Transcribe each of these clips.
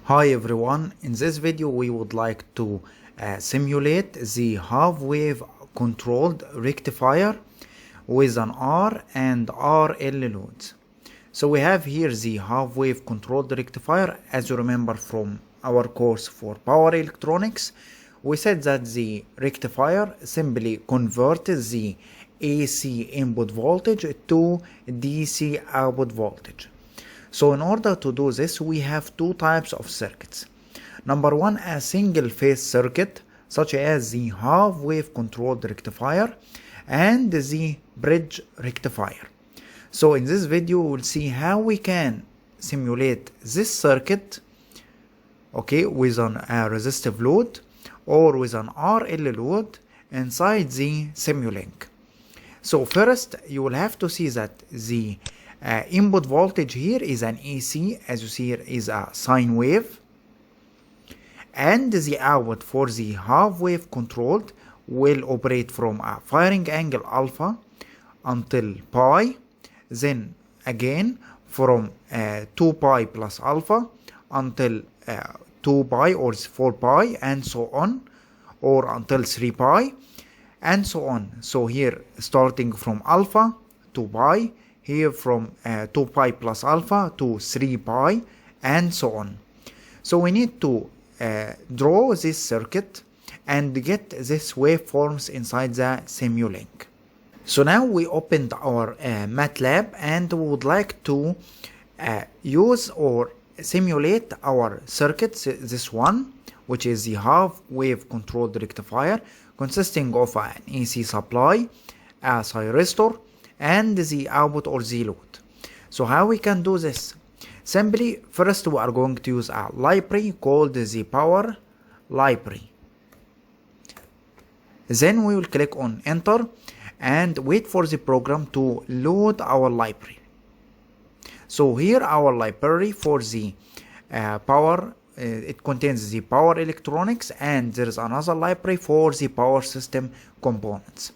Hi everyone, in this video we would like to simulate the half-wave controlled rectifier with an R and RL loads. So we have here the half-wave controlled rectifier. As you remember from our course for power electronics, we said that the rectifier simply converts the AC input voltage to DC output voltage. So in order to do this, we have two types of circuits. Number one, a single phase circuit, such as the half-wave controlled rectifier and the bridge rectifier. So in this video, we'll see how we can simulate this circuit, okay, with a resistive load or with an RL load inside the Simulink. So first, you will have to see that the input voltage here is an AC, as you see here is a sine wave, and the output for the half wave controlled will operate from a firing angle alpha until pi, then again from 2 pi plus alpha until 2 pi or 4 pi and so on, or until 3 pi and so on. So here starting from alpha to pi, here from 2 pi plus alpha to 3 pi and so on. So we need to draw this circuit and get these waveforms inside the Simulink. So now we opened our MATLAB and we would like to use or simulate our circuits, this one, which is the half-wave controlled rectifier consisting of an AC supply, a thyristor, and the output or the load. So how we can do this? Simply, first we are going to use a library called the ZPower Library. Then we will click on enter and wait for the program to load our library. So here our library for the power, it contains the power electronics, and there is another library for the power system components.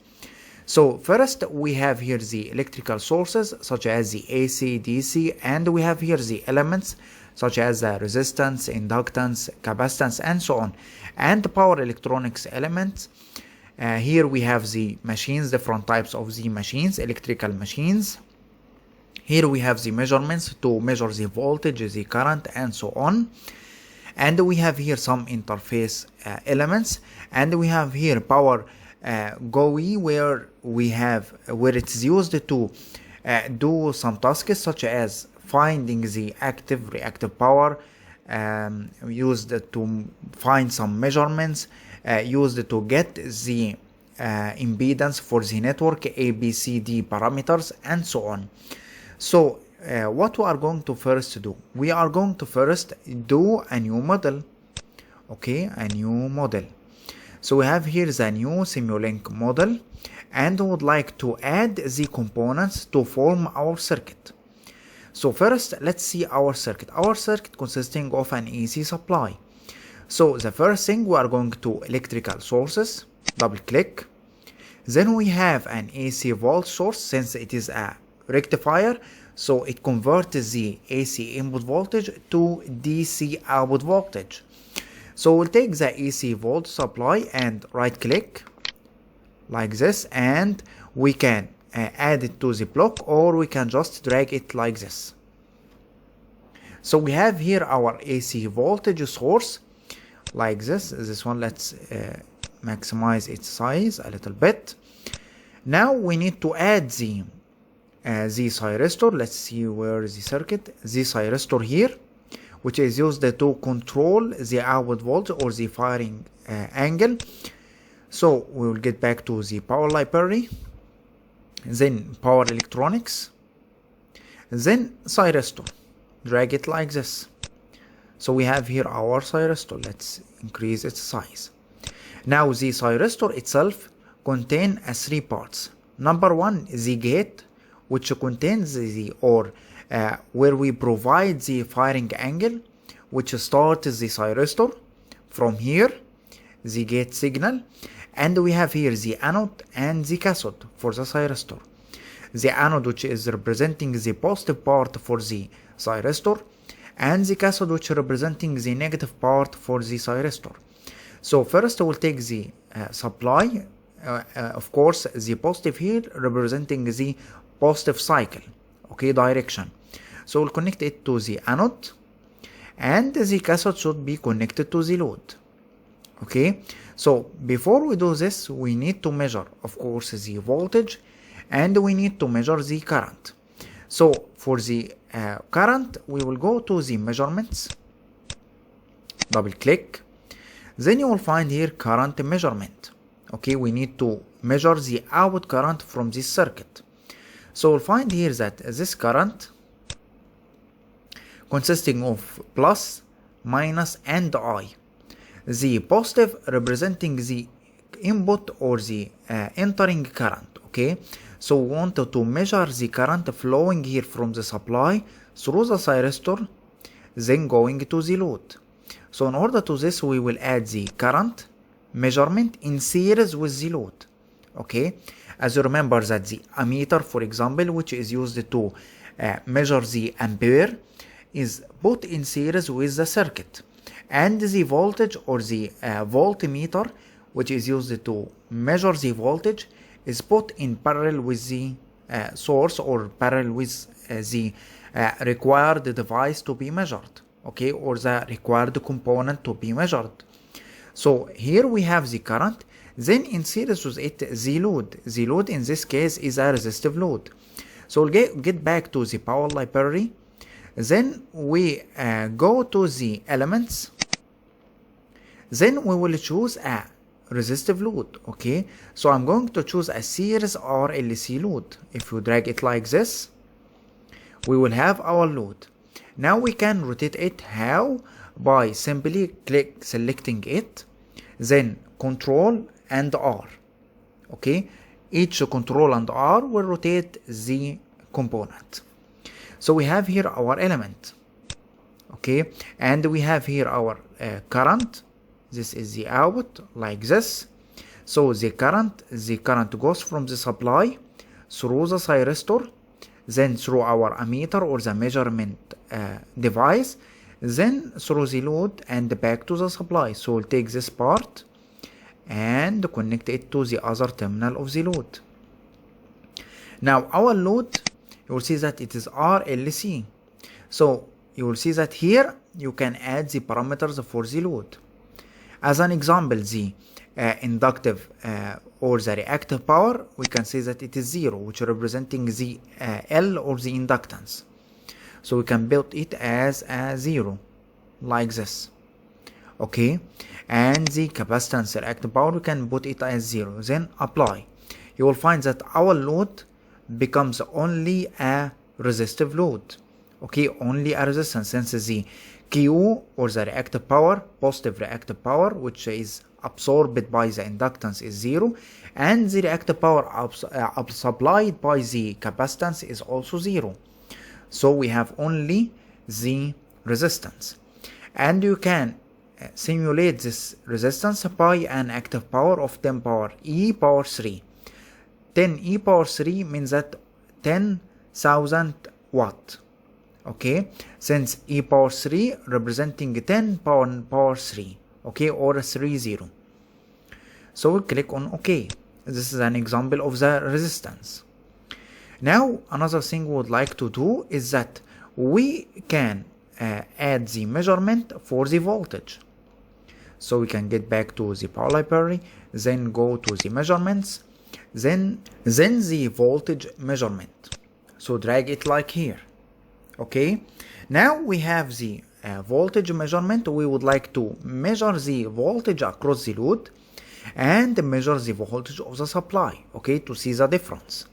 So first we have here the electrical sources such as the AC, DC, and we have here the elements such as the resistance, inductance, capacitance, and so on, and the power electronics elements. Here we have the machines, different types of the machines, electrical machines. Here we have the measurements to measure the voltage, the current, and so on. And we have here some interface elements, and we have here power GUI where it's used to do some tasks such as finding the active reactive power, used to find some measurements, used to get the impedance for the network, ABCD parameters, and so on. So what we are going to first do, we are going to first do a new model, okay, a new model. So we have here the new Simulink model, and we would like to add the components to form our circuit. So first, let's see our circuit. Our circuit consisting of an AC supply. So the first thing, we are going to electrical sources, double click. Then we have an AC volt source, since it is a rectifier, so it converts the AC input voltage to DC output voltage. So we'll take the AC volt supply and right click like this, and we can add it to the block, or we can just drag it like this. So we have here our AC voltage source like this. This one, let's maximize its size a little bit. Now we need to add the thyristor. Let's see where is the circuit. The thyristor here, which is used to control the output voltage or the firing angle. So we will get back to the power library, then power electronics, then thyristor. Drag it like this. So we have here our thyristor. Let's increase its size. Now the thyristor itself contains 3 parts. Number one is the gate, which contains where we provide the firing angle, which starts the thyristor from here, the gate signal, and we have here the anode and the cathode for the thyristor. The anode, which is representing the positive part for the thyristor, and the cathode which representing the negative part for the thyristor. So first we'll take the supply, of course the positive here representing the positive cycle, okay, direction. So we'll connect it to the anode, and the cathode should be connected to the load. Okay, so before we do this, we need to measure, of course, the voltage, and we need to measure the current. So for the current, we will go to the measurements, double click, then you will find here current measurement. Okay, we need to measure the output current from this circuit. So we'll find here that this current consisting of plus, minus, and I. The positive representing the input or the entering current. Okay, so we want to measure the current flowing here from the supply through the thyristor, then going to the load. So in order to this, we will add the current measurement in series with the load. Okay, as you remember that the ammeter, for example, which is used to measure the ampere, is put in series with the circuit, and the voltage or the voltmeter, which is used to measure the voltage, is put in parallel with the source or parallel with the required device to be measured, okay, or the required component to be measured. So here we have the current, then in series with it the load. The load in this case is a resistive load. So we'll get back to the power library, then we go to the elements, then we will choose a resistive load. Okay, so I'm going to choose a series RLC load. If you drag it like this, we will have our load. Now we can rotate it. How? By simply selecting it, then Control and R. Okay, each Control and R will rotate the component. So we have here our element, okay, and we have here our current. This is the output like this. So the current goes from the supply through the thyristor, then through our ammeter or the measurement device, then through the load and back to the supply. So we'll take this part and connect it to the other terminal of the load. Now our load, you will see that it is RLC. So you will see that here you can add the parameters for the load. As an example, the inductive or the reactive power, we can say that it is 0, which representing the L or the inductance. So we can build it as a 0 like this. Okay, and the capacitance reactive power, we can put it as 0, then apply. You will find that our load becomes only a resistive load. Okay, only a resistance, since the Q or the reactive power, positive reactive power, which is absorbed by the inductance, is 0, and the reactive power supplied by the capacitance is also 0. So we have only the resistance, and you can simulate this resistance by an active power of 10 power e power 3. 10 e power 3 means that 10,000 watt. Okay, since e power 3 representing 10 power 3, okay, or 30. So we click on OK. This is an example of the resistance. Now another thing we would like to do is that we can add the measurement for the voltage. So we can get back to the power library, then go to the measurements, then the voltage measurement. So drag it like here. Okay, now we have the voltage measurement. We would like to measure the voltage across the load and measure the voltage of the supply, okay, to see the difference.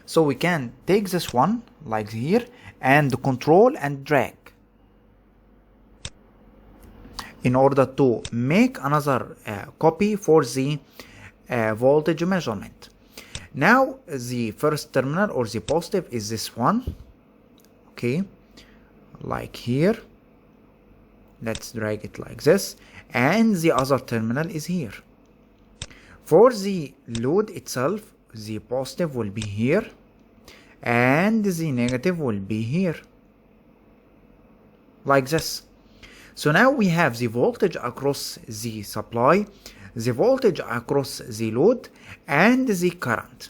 So we can take this one like here and control and drag in order to make another copy for the voltage measurement. Now the first terminal or the positive is this one. Okay, like here. Let's drag it like this, and the other terminal is here. For the load itself, the positive will be here and the negative will be here like this. So now we have the voltage across the supply, the voltage across the load, and the current.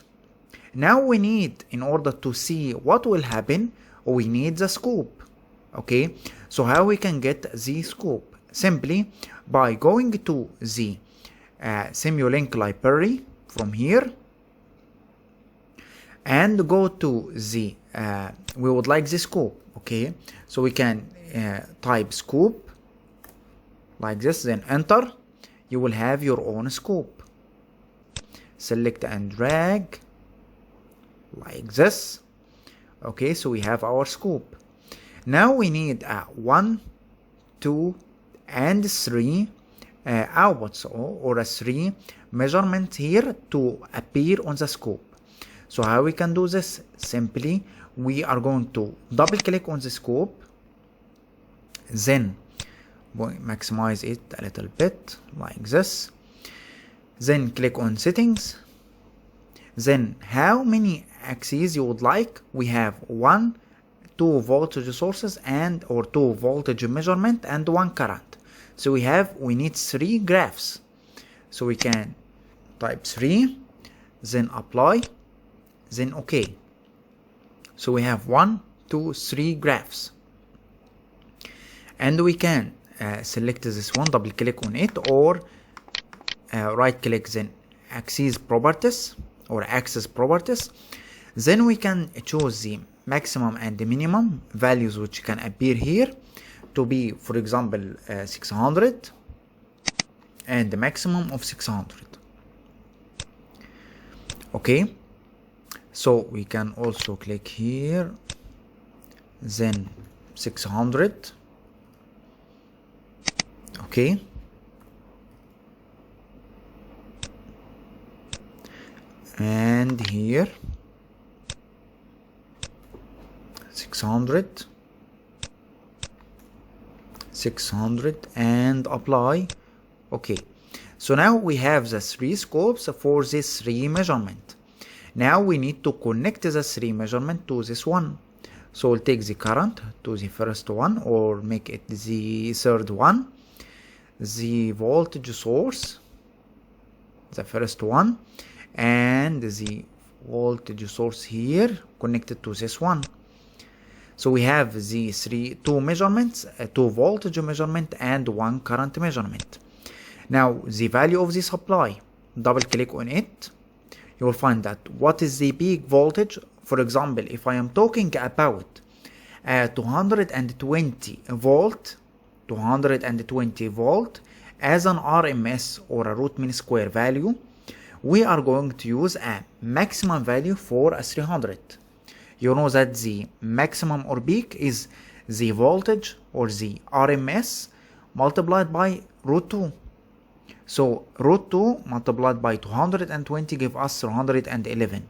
Now we need, in order to see what will happen, we need the scope. Okay, so how we can get the scope? Simply by going to the Simulink library from here and go to the we would like the scope. Okay, so we can type scope like this, then enter. You will have your own scope. Select and drag like this. Okay, so we have our scope. Now we need 1, 2, and 3 outputs or a 3 measurement here to appear on the scope. So how we can do this? Simply we are going to double click on the scope, then maximize it a little bit like this, then click on settings, then how many axes you would like. We have 1, 2 voltage sources and or 2 voltage measurement and 1 current. So we need 3 graphs. So we can type 3, then apply, then OK. So we have 1, 2, 3 graphs, and we can select this one, double click on it, or right click, then axis properties or axis properties. Then we can choose the maximum and the minimum values which can appear here to be, for example, 600 and the maximum of 600. Okay, so we can also click here, then 600. Okay, and here 600 and apply. Okay, so now we have the 3 scopes for this 3 measurement. Now we need to connect the 3 measurement to this one. So we'll take the current to the first one, or make it the third one, the voltage source, the first one, and the voltage source here connected to this one. So we have the 2 measurements, 2 voltage measurement and 1 current measurement. Now the value of the supply, double click on it, you will find that what is the peak voltage. For example, if I am talking about 220 volt as an RMS or a root mean square value, we are going to use a maximum value for a 300. You know that the maximum or peak is the voltage or the RMS multiplied by root 2. So root 2 multiplied by 220 give us 311.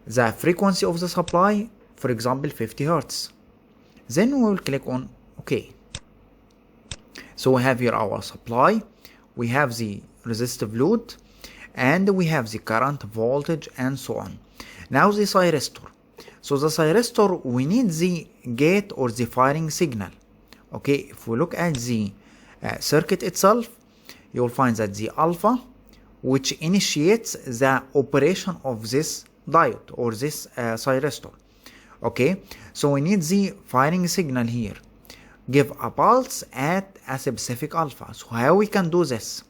The frequency of the supply, for example, 50 Hertz. Then we will click on OK. So we have here our supply, we have the resistive load, and we have the current, voltage, and so on. Now the thyristor. So the thyristor, we need the gate or the firing signal. Okay, if we look at the circuit itself, you will find that the alpha, which initiates the operation of this diode or this thyristor. Okay, so we need the firing signal here. Give a pulse at a specific alpha. So how we can do this?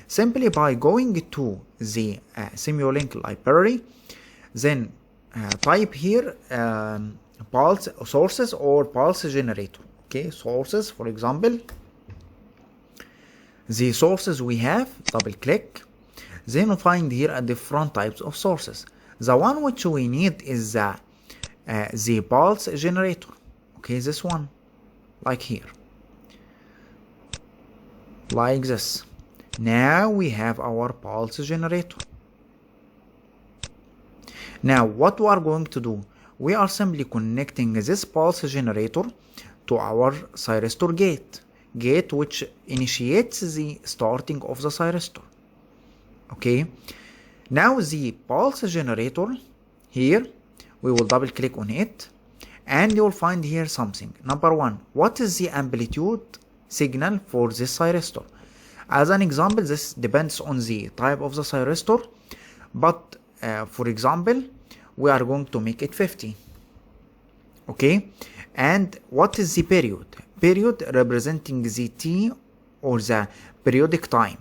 Simply by going to the Simulink library, then type here pulse sources or pulse generator. Okay, sources, for example, the sources we have, double click, then we find here different types of sources. The one which we need is the pulse generator. Okay, this one, like here, like this. Now we have our pulse generator. Now what we are going to do, we are simply connecting this pulse generator to our thyristor gate which initiates the starting of the thyristor. Okay, now the pulse generator here, we will double click on it, and you will find here something. Number one, what is the amplitude signal for this thyristor? As an example, this depends on the type of the thyristor, but for example, we are going to make it 50. Okay, and what is the period? Period representing the t or the periodic time.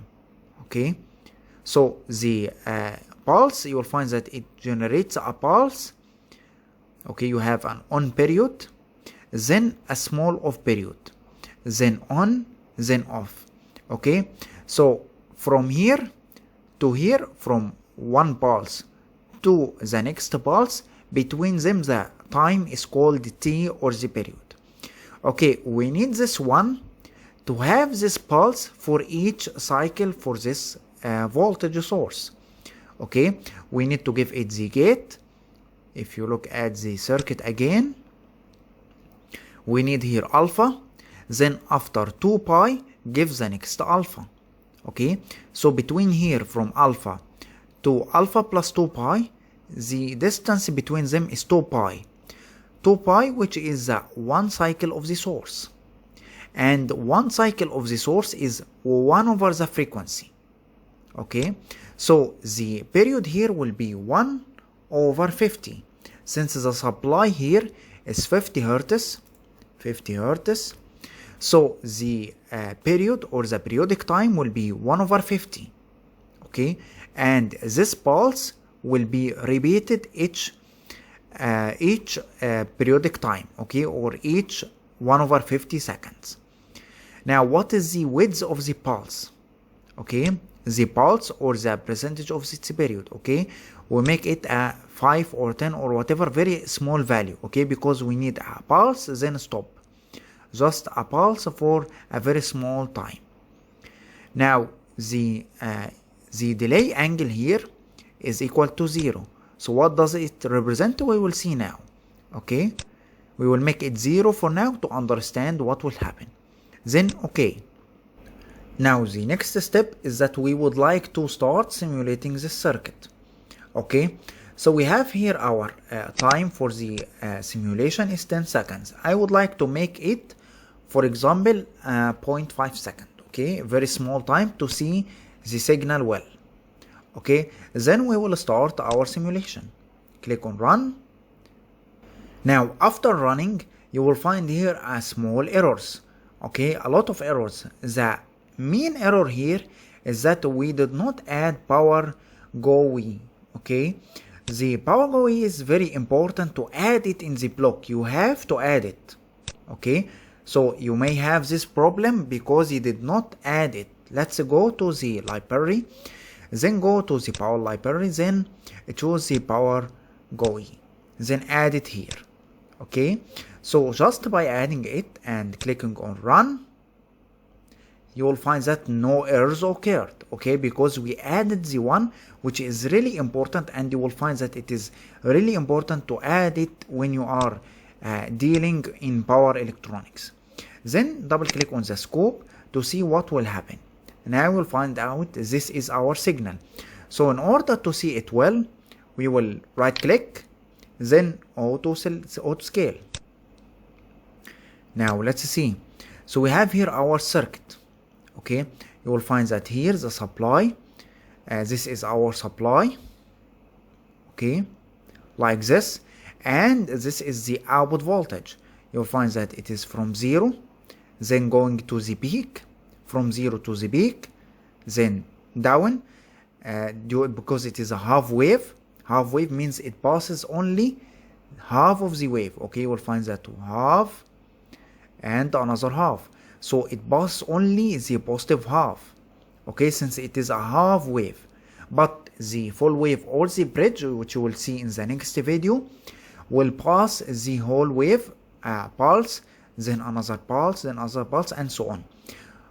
Okay, so the pulse, you will find that it generates a pulse. Okay, you have an on period, then a small off period, then on, then off. Okay, so from here to here, from one pulse to the next pulse, between them the time is called t or the period. Okay, we need this one to have this pulse for each cycle for this voltage source. Okay, we need to give it the gate. If you look at the circuit again, we need here alpha, then after 2 pi give the next alpha. Okay, so between here from alpha to alpha plus 2 pi, the distance between them is 2 pi. 2 pi, which is one cycle of the source, and one cycle of the source is 1 over the frequency. Okay, so the period here will be 1 over 50, since the supply here is 50 hertz, so the period or the periodic time will be 1 over 50. Okay, and this pulse will be repeated each periodic time, okay, or each 1 over 50 seconds. Now, what is the width of the pulse? Okay, the pulse or the percentage of its period. Okay, we make it a 5 or 10 or whatever, very small value. Okay, because we need a pulse then stop, just a pulse for a very small time. Now the delay angle here is equal to 0. So what does it represent? We will see now. Okay, we will make it 0 for now to understand what will happen. Then okay, now the next step is that we would like to start simulating this circuit. Okay, so we have here our time for the simulation is 10 seconds. I would like to make it, for example, 0.5 seconds. Okay, very small time to see the signal well. Okay, then we will start our simulation. Click on run. Now after running, you will find here a small errors. Okay, a lot of errors. The main error here is that we did not add power GUI. Okay, the power GUI is very important to add it in the block. You have to add it. Okay, so you may have this problem because you did not add it. Let's go to the library, then go to the power library, then choose the power GUI, then add it here. Okay, so just by adding it and clicking on run, you will find that no errors occurred. Okay, because we added the one which is really important, and you will find that it is really important to add it when you are dealing in power electronics. Then double click on the scope to see what will happen. Now we'll find out this is our signal. So in order to see it well, we will right click, then auto scale. Now let's see. So we have here our circuit. Okay, you will find that here the supply, this is our supply. Okay, like this, and this is the output voltage. You'll find that it is from 0, then going to the peak, from 0 to the peak, then down, because it is a half wave. Half wave means it passes only half of the wave. Okay, you will find that half and another half, so it passes only the positive half. Okay, since it is a half wave, but the full wave or the bridge, which you will see in the next video, will pass the whole wave, pulse, then another pulse, then another pulse, and so on.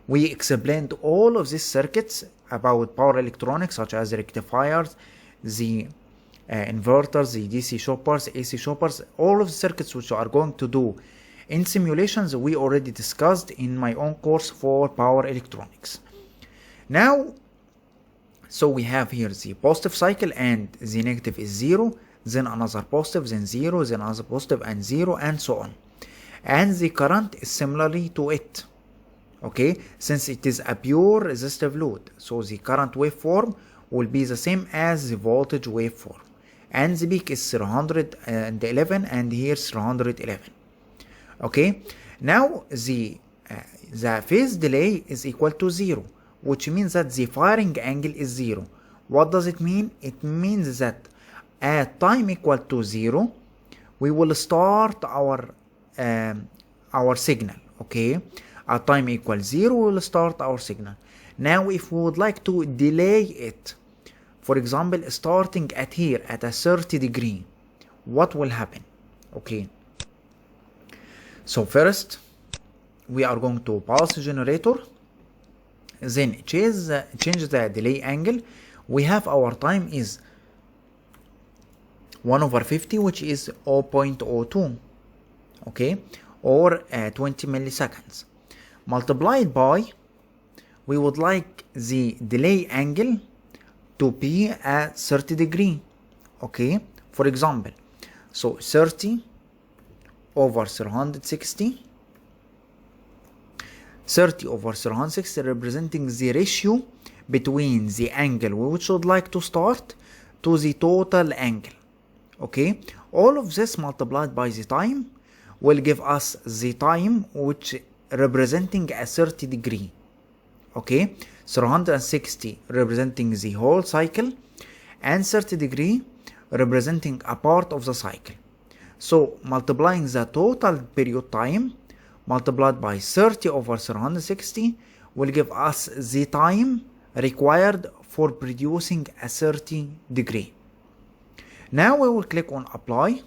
We explained all of these circuits about power electronics, such as rectifiers, the inverters, the DC shoppers, AC shoppers, all of the circuits which are going to do in simulations we already discussed in my own course for power electronics. Now, so we have here the positive cycle and the negative is 0, then another positive, then 0, then another positive and 0, and so on. And the current is similarly to it. Okay, since it is a pure resistive load, so the current waveform will be the same as the voltage waveform. And the peak is 311 and here 311. Okay, now the phase delay is equal to 0, which means that the firing angle is 0. What does it mean? It means that at time equal to 0, we will start our signal. Okay, at time equals 0, we will start our signal. Now if we would like to delay it, for example starting at here at a 30 degree, what will happen? Okay, so first we are going to pulse generator, then change the delay angle. We have our time is 1/50, which is 0.02, okay, or 20 milliseconds, multiplied by, we would like the delay angle to be at 30 degree. Okay, for example, so 30 over 360, 30 over 360 representing the ratio between the angle we would like to start to the total angle. Okay, all of this multiplied by the time will give us the time which representing a 30 degree. Okay, 360 representing the whole cycle and 30 degree representing a part of the cycle. So multiplying the total period time multiplied by 30 over 360 will give us the time required for producing a 30 degree. Now we will click on apply,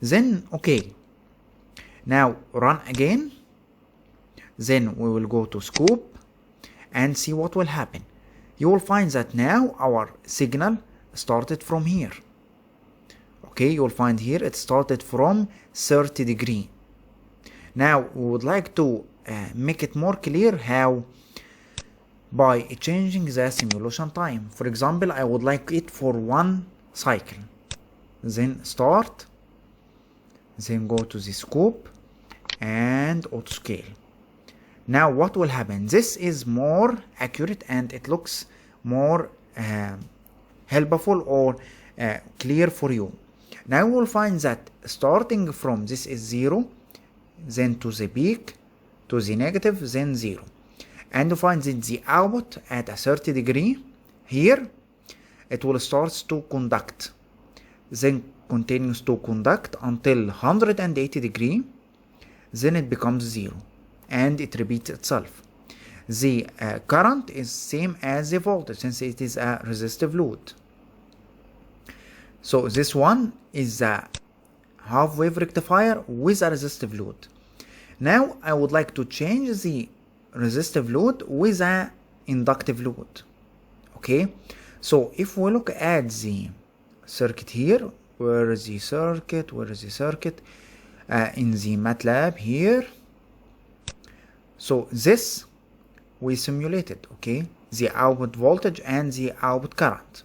then okay, now run again, then we will go to scope and see what will happen. You will find that now our signal started from here. Okay, you will find here it started from 30 degree. Now we would like to make it more clear how, by changing the simulation time. For example, I would like it for one cycle, then start, then go to the scope and auto scale. Now what will happen? This is more accurate and it looks more helpful or clear for you. Now we will find that starting from this is 0, then to the peak, to the negative, then 0. And you find that the output at a 30 degree, here it will start to conduct, then continues to conduct until 180 degree, then it becomes 0 and it repeats itself. The current is same as the voltage since it is a resistive load. So this one is a half wave rectifier with a resistive load. Now I would like to change the resistive load with a inductive load. Okay, so if we look at the circuit here, where is the circuit, in the MATLAB here. So this we simulated, okay, the output voltage and the output current.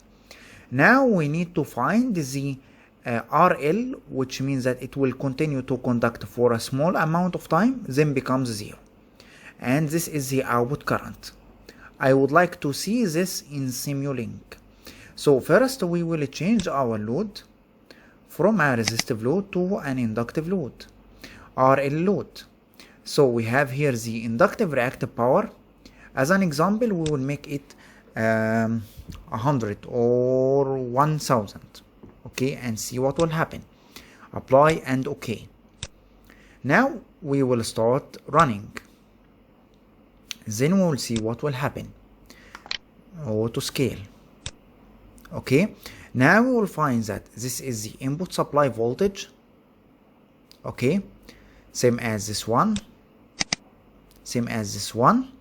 Now we need to find the RL, which means that it will continue to conduct for a small amount of time, then becomes 0. And this is the output current. I would like to see this in Simulink. So first we will change our load from a resistive load to an inductive load, RL load. So we have here the inductive reactive power. As an example, we will make it 100 or 1000. Okay, and see what will happen. Apply and okay. Now we will start running. Then we will see what will happen. Auto scale. Okay, now we will find that this is the input supply voltage. Okay, same as this one, same as this one.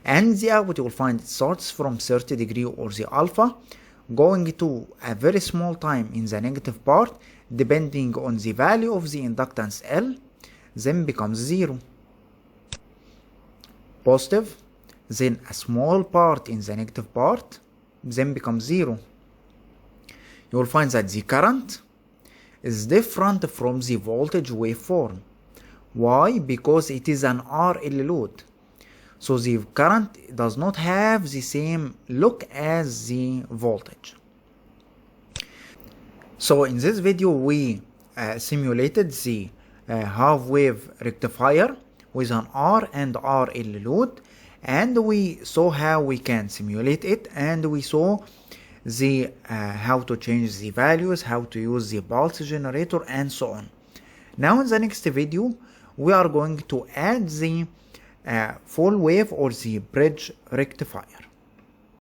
And the output you will find it starts from 30 degree or the alpha, going to a very small time in the negative part depending on the value of the inductance L, then becomes 0. Positive, then a small part in the negative part, then becomes 0. you will find that the current is different from the voltage waveform. Why? Because it is an RL load. So the current does not have the same look as the voltage. So in this video we simulated the half wave rectifier with an R and RL load, and we saw how we can simulate it, and we saw the how to change the values, how to use the pulse generator, and so on. Now in the next video we are going to add the full wave or the bridge rectifier.